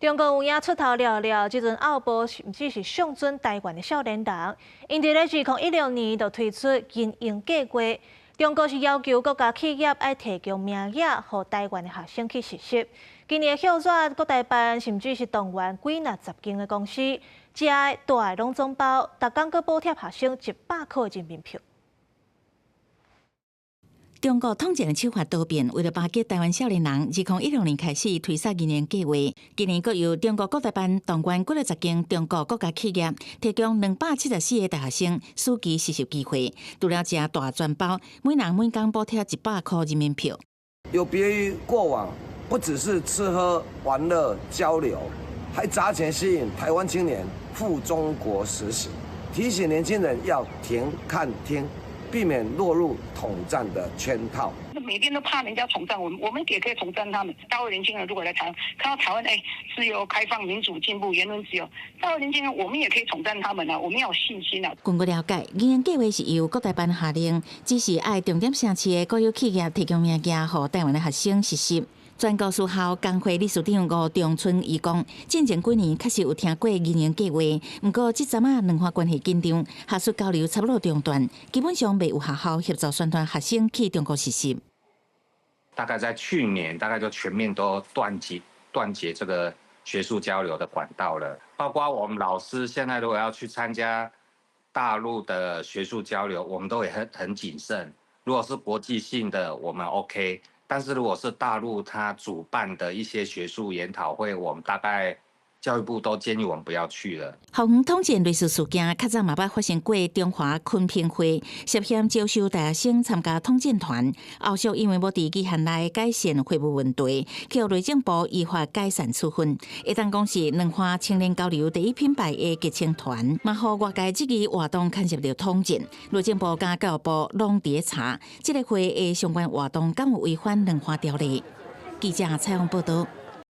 中国有影出头了了，即阵奥步甚至是上准台湾的少年人，因伫咧2016年就推出经营计划。中国是要求各家企业要提供名额，予台湾的学生去实习。今年的校纸、各代办甚至是动员几若10间的公司，食的、住的拢总包，逐工阁补贴学生100块人民币。 中国统战的手法多变，为了巴结台湾少年人，2016年开始推出1年计划。今年，阁由中国各代办动员10间中国各家企业，提供274个大学生暑期实习机会。除了食大全包，每人每工补贴100块人民币。有别于过往，不只是吃喝玩乐交流，还砸钱吸引台湾青年赴中国实习，提醒年轻人要停看听。 避免落入统战的圈套。每天都怕人家统战我们也可以统战他们。大陆年轻人如果来台湾，看到台湾自由、开放、民主、进步、言论自由，大陆年轻人我们也可以统战他们啊！我们要有信心啊！根据了解，经营计划是由各代办下令，只是爱重点城市的国有企业提供名额，予台湾的学生实习。 全国学校工会理事长吴中春伊讲，进前几年确实有听过经营计划，不过这阵两方关系紧张，学术交流差不多中断，基本上未有学校协助宣传学生去中国实习。大概在去年，大概就全面都断绝这个学术交流的管道了，包括我们老师现在如果要去参加大陆的学术交流，我们都也很谨慎。如果是国际性的，我们 OK。 但是如果是大陆他主办的一些学术研讨会，我们大概教育部都建议我们不要去了。校园统战类似事件，较早嘛捌发生过中华昆平会涉嫌招收大学生参加统战团，后续因为无伫期限内改善会务问题，去内政部依法改善处分。一旦讲是两岸青年交流第一品牌的结成团，嘛互外界质疑活动牵涉到统战。内政部甲教育部拢伫查，这个会的相关活动敢有违反两岸条例？记者采访报道。